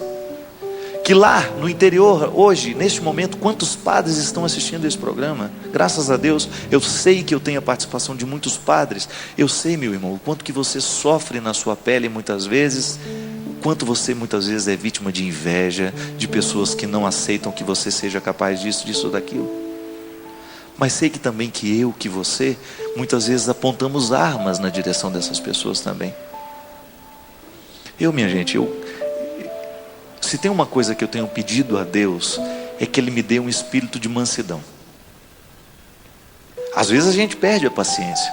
A: Que lá no interior, hoje, neste momento, quantos padres estão assistindo esse programa? Graças a Deus, eu sei que eu tenho a participação de muitos padres. Eu sei, meu irmão, o quanto que você sofre na sua pele muitas vezes, o quanto você muitas vezes é vítima de inveja, de pessoas que não aceitam que você seja capaz disso, disso ou daquilo. Mas sei que também que eu, que você, muitas vezes apontamos armas na direção dessas pessoas também. Minha gente, se tem uma coisa que eu tenho pedido a Deus, é que Ele me dê um espírito de mansidão. Às vezes a gente perde a paciência,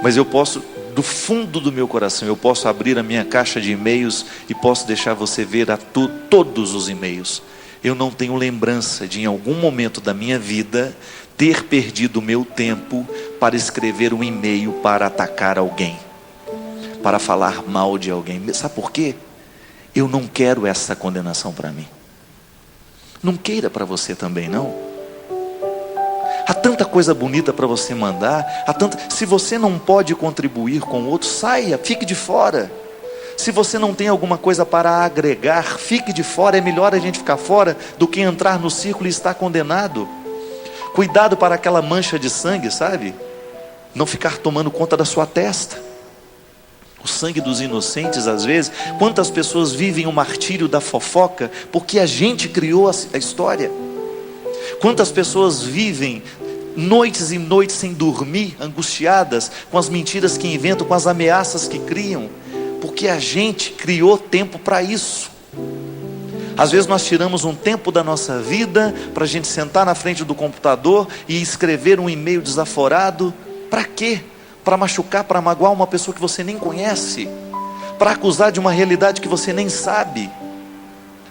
A: mas eu posso, do fundo do meu coração, eu posso abrir a minha caixa de e-mails e posso deixar você ver todos os e-mails. Eu não tenho lembrança de, em algum momento da minha vida, ter perdido o meu tempo para escrever um e-mail para atacar alguém, para falar mal de alguém. Sabe por quê? Eu não quero essa condenação para mim. Não queira para você também, não. Há tanta coisa bonita para você mandar, se você não pode contribuir com o outro, saia, fique de fora. Se você não tem alguma coisa para agregar, fique de fora. É melhor a gente ficar fora do que entrar no círculo e estar condenado. Cuidado para aquela mancha de sangue, sabe? Não ficar tomando conta da sua testa. O sangue dos inocentes, às vezes, quantas pessoas vivem o martírio da fofoca, porque a gente criou a história. Quantas pessoas vivem noites e noites sem dormir, angustiadas, com as mentiras que inventam, com as ameaças que criam, porque a gente criou tempo para isso. Às vezes nós tiramos um tempo da nossa vida, para a gente sentar na frente do computador, e escrever um e-mail desaforado. Para quê? Para machucar, para magoar uma pessoa que você nem conhece, para acusar de uma realidade que você nem sabe,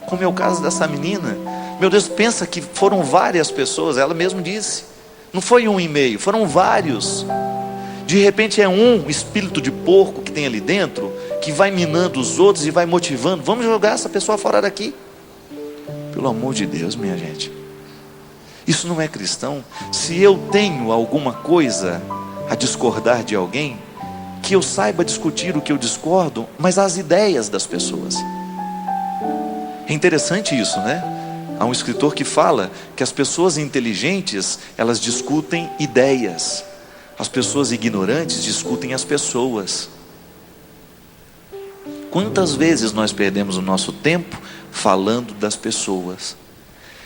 A: como é o caso dessa menina. Meu Deus, pensa que foram várias pessoas, ela mesma disse, não foi um e-mail, foram vários. De repente é um espírito de porco que tem ali dentro, que vai minando os outros e vai motivando. Vamos jogar essa pessoa fora daqui. Pelo amor de Deus, minha gente, isso não é cristão. Se eu tenho alguma coisa a discordar de alguém, que eu saiba discutir o que eu discordo, mas as ideias das pessoas. É interessante isso, né? Há um escritor que fala que as pessoas inteligentes, elas discutem ideias, as pessoas ignorantes discutem as pessoas. Quantas vezes nós perdemos o nosso tempo falando das pessoas?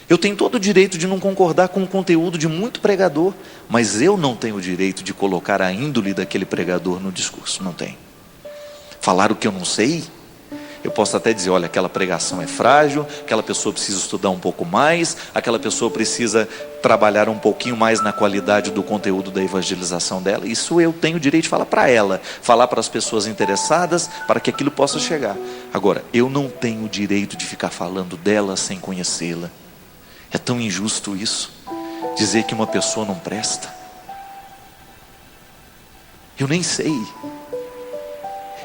A: Eu tenho todo o direito de não concordar com o conteúdo de muito pregador, mas eu não tenho o direito de colocar a índole daquele pregador no discurso. Não tem. Falar o que eu não sei, eu posso até dizer, olha, aquela pregação é frágil, aquela pessoa precisa estudar um pouco mais, aquela pessoa precisa trabalhar um pouquinho mais na qualidade do conteúdo da evangelização dela. Isso eu tenho o direito de falar para ela, falar para as pessoas interessadas, para que aquilo possa chegar. Agora, eu não tenho o direito de ficar falando dela sem conhecê-la. É tão injusto isso, dizer que uma pessoa não presta. Eu nem sei,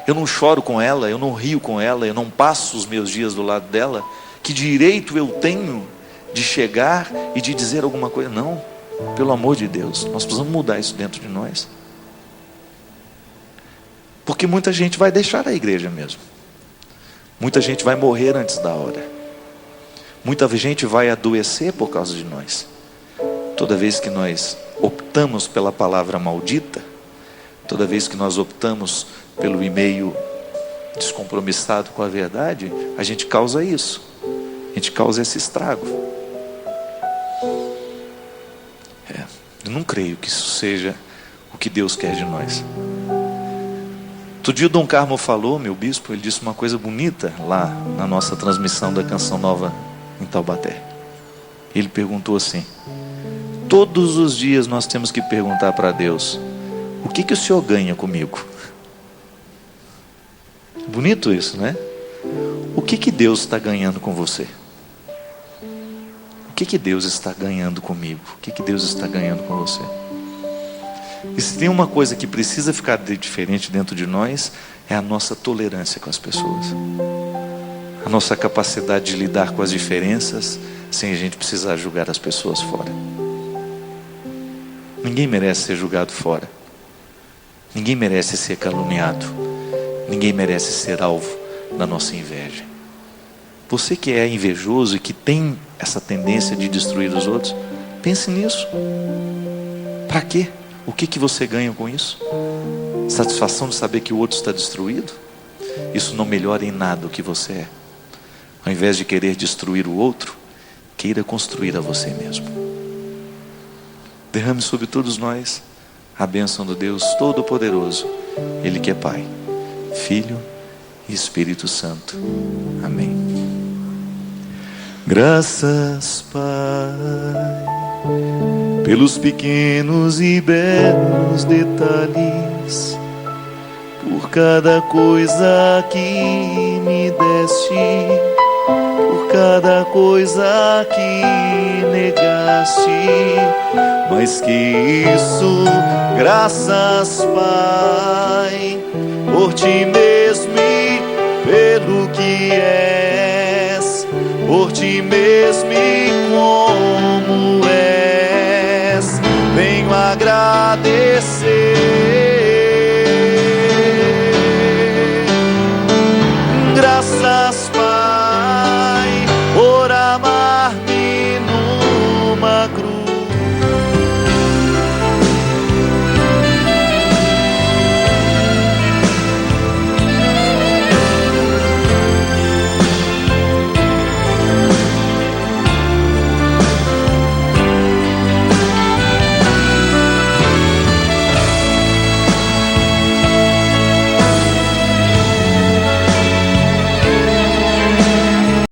A: eu não choro com ela, eu não rio com ela, eu não passo os meus dias do lado dela. Que direito eu tenho de chegar e de dizer alguma coisa? Não, pelo amor de Deus, nós precisamos mudar isso dentro de nós. Porque muita gente vai deixar a igreja mesmo, muita gente vai morrer antes da hora. Muita gente vai adoecer por causa de nós. Toda vez que nós optamos pela palavra maldita, toda vez que nós optamos pelo e-mail descompromissado com a verdade, a gente causa isso. A gente causa esse estrago. Eu não creio que isso seja o que Deus quer de nós. Outro dia o Dom Carmo falou, meu bispo, ele disse uma coisa bonita lá na nossa transmissão da Canção Nova em Taubaté. Ele perguntou assim: todos os dias nós temos que perguntar para Deus: o que o Senhor ganha comigo? Bonito isso, né? O que Deus está ganhando com você? O que Deus está ganhando comigo? O que Deus está ganhando com você? E se tem uma coisa que precisa ficar diferente dentro de nós, é a nossa tolerância com as pessoas. A nossa capacidade de lidar com as diferenças, sem a gente precisar julgar as pessoas fora. Ninguém merece ser julgado fora. Ninguém merece ser caluniado. Ninguém merece ser alvo da nossa inveja. Você que é invejoso e que tem essa tendência de destruir os outros, pense nisso. Para quê? O que você ganha com isso? Satisfação de saber que o outro está destruído? Isso não melhora em nada o que você é. Ao invés de querer destruir o outro, queira construir a você mesmo. Derrame sobre todos nós a bênção do Deus Todo-Poderoso, Ele que é Pai, Filho e Espírito Santo. Amém. Graças, Pai, pelos pequenos e belos detalhes, por cada coisa que me deste, por cada coisa que negaste. Mais que isso, graças, Pai, por ti mesmo e pelo que és, por ti mesmo e como és, venho agradecer. Graças, Pai, por amar-me numa cruz.